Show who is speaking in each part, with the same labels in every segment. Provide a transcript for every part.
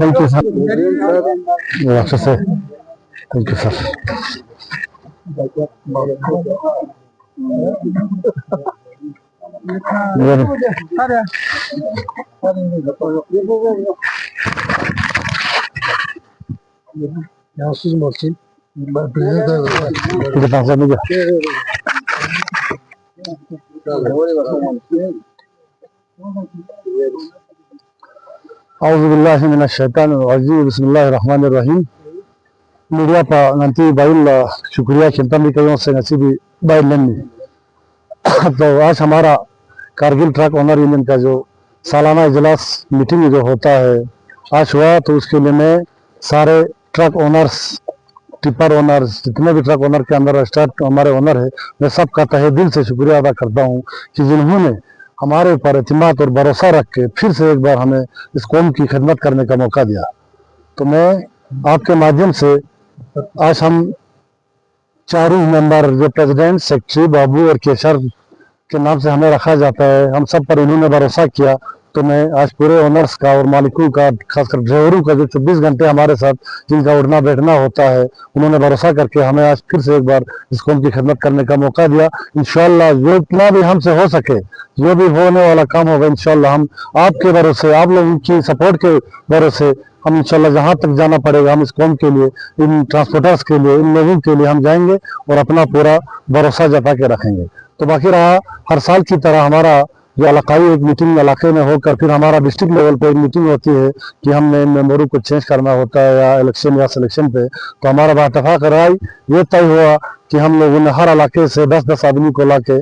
Speaker 1: Thank you, sir. Yaxşı sir. Thank you, sir.
Speaker 2: Yalnız Martin, ben
Speaker 1: Kita pasal juga. Auzubillahiminasyaitanirrajim. Bismillahirrahmanirrahim. Media pa nanti bail शुक्रिया चिंतन भी कई से नसीबी bile लेनी। तो आज हमारा कारगिल ट्रक ओनर यूनियन का जो सालाना इजलास मीटिंग जो होता है आज हुआ, तो उसके लिए मैं सारे ट्रक ओनर्स, टिपर ओनर्स, जितने भी ट्रक ओनर के अंदर स्टाफ हमारे ओनर है, मैं सबका तहे दिल से शुक्रिया अदा करता हूँ कि जिन्होंने हमारे ऊपर एतमाद और भरोसा रख के फिर से एक बार हमें इस कौम की खिदमत करने का मौका दिया। तो मैं आपके माध्यम से आज हम चारों मेंबर, जो प्रेसिडेंट, सेक्रेटरी, बाबू और केशर के नाम से हमें रखा जाता है, हम सब पर इन्होंने भरोसा किया। तो मैं आज पूरे ओनर्स का और मालिकों का, खासकर ड्राइवरों का, जो 24 घंटे हमारे साथ जिनका उठना बैठना होता है, उन्होंने भरोसा करके हमें आज फिर से एक बार इस कौम की खिदमत करने का मौका दिया। इंशाअल्लाह जो इतना भी हमसे हो सके, जो भी होने वाला काम होगा, इंशाअल्लाह हम आपके भरोसे, आप लोगों की सपोर्ट के भरोसे हम इंशाअल्लाह जहाँ तक जाना पड़ेगा, हम इस कौम के लिए, इन ट्रांसपोर्टर्स के लिए, इन लोगों के लिए हम जाएंगे और अपना पूरा भरोसा जता के रखेंगे। तो बाकी रहा, हर साल की तरह हमारा जो इलाकाई एक मीटिंग इलाके में होकर फिर हमारा डिस्ट्रिक्ट लेवल पे एक मीटिंग होती है कि हमने मेंबरों को चेंज करना होता है या इलेक्शन या सिलेक्शन पे। तो हमारा बातफाक राय ये तय हुआ कि हम लोगों ने हर इलाके से 10-10 आदमी को ला के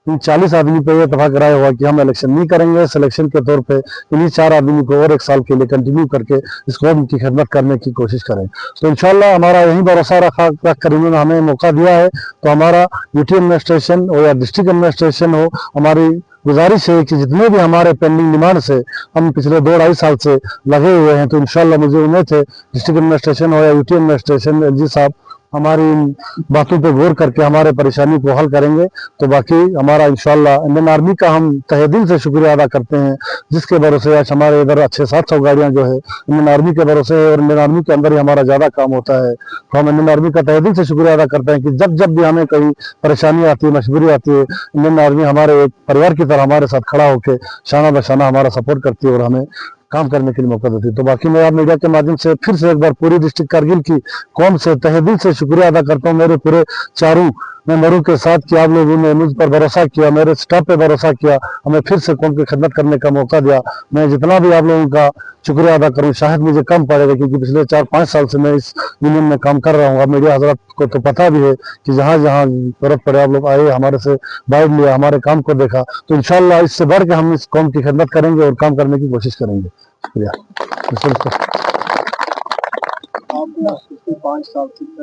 Speaker 1: इन 40 आदमी पे ये इतफाक राय हुआ कि हम इलेक्शन नहीं करेंगे, सिलेक्शन के तौर पे इन्हीं 4 आदमी को और 1 साल के लिए कंटिन्यू करके इस कौम की खिदमत करने की कोशिश करें। तो इंशाअल्लाह हमारा यही भरोसा रख कर इन्होंने हमें मौका दिया है। तो हमारा यूटी एडमिनिस्ट्रेशन हो या डिस्ट्रिक्ट एडमिनिस्ट्रेशन हो, हमारी गुजारिश है कि जितने भी हमारे पेंडिंग डिमांड्स है, हम पिछले 2-2.5 साल से लगे हुए हैं। तो इंशाअल्लाह मुझे उम्मीद है डिस्ट्रिक्ट एडमिनिस्ट्रेशन हो या यूटी एडमिनिस्ट्रेशन, एलजी साहब हमारी इन बातों पे गौर करके हमारे परेशानी को हल करेंगे। तो बाकी हमारा इंशाअल्लाह इंडियन आर्मी का हम तहे दिल से शुक्रिया अदा करते हैं, जिसके भरोसे आज हमारे इधर 600-700 गाड़ियां जो है इंडियन आर्मी के भरोसे है, और इंडियन आर्मी के अंदर ही हमारा ज़्यादा काम होता है। तो हम इंडियन आर्मी का तहे दिल से शुक्रिया अदा करते हैं कि जब जब भी हमें कहीं परेशानी आती है, मजबूरी आती है, इंडियन आर्मी हमारे एक परिवार की तरह हमारे साथ खड़ा होकर शाना बशाना हमारा सपोर्ट करती है और हमें काम करने के लिए मौका देती है। तो बाकी मैं आप मीडिया के माध्यम से फिर से एक बार पूरी डिस्ट्रिक्ट कारगिल की कौम से तहे दिल से शुक्रिया अदा करता हूँ, मेरे पूरे चारों मेंबरों के साथ, कि आप लोगों ने मुझ पर भरोसा किया, मेरे स्टाफ पे भरोसा किया, हमें फिर से कौम की खिदमत करने का मौका दिया। मैं जितना भी आप लोगों का शुक्रिया अदा करूँ शायद मुझे कम पड़ेगा, क्योंकि पिछले 4-5 साल से मैं इस यूनियन में काम कर रहा हूँ। अब मीडिया हजरात को तो पता भी है कि जहाँ जहाँ जरूरत पड़े आप लोग आए, हमारे से बाइट लिया, हमारे काम को देखा। तो इंशाअल्लाह इससे बढ़ के हम इस कौम की खिदमत करेंगे और काम करने की कोशिश करेंगे।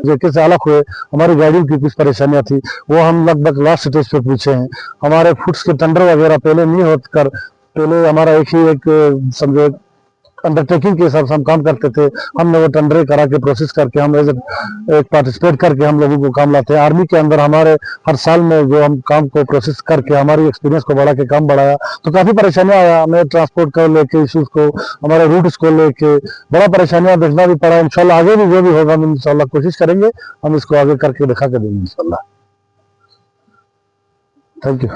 Speaker 1: जेके से अलग हुए, हमारी गाड़ियों की कुछ परेशानियां थी, वो हम लगभग लास्ट स्टेज पे पूछे हैं। हमारे फूड्स के टेंडर वगैरह पहले नहीं होकर, पहले हमारा एक समझो अंडरटेकिंग के हिसाब से हम काम करते थे। हमने वो टेंडर करा के प्रोसेस करके हम एक पार्टिसिपेट करके हम लोगों को काम लाते हैं। आर्मी के अंदर हमारे हर साल में जो हम काम को प्रोसेस करके हमारी एक्सपीरियंस को बढ़ा के काम बढ़ाया, तो काफ़ी परेशानियां आया हमें ट्रांसपोर्ट को लेके, इशूज़ को, हमारे रूट्स को लेके बड़ा परेशानियां देखना भी पड़ा। इंशाल्लाह आगे भी जो भी होगा हम इंशाल्लाह कोशिश करेंगे, हम इसको आगे करके दिखा के देंगे इंशाल्लाह। Thank you.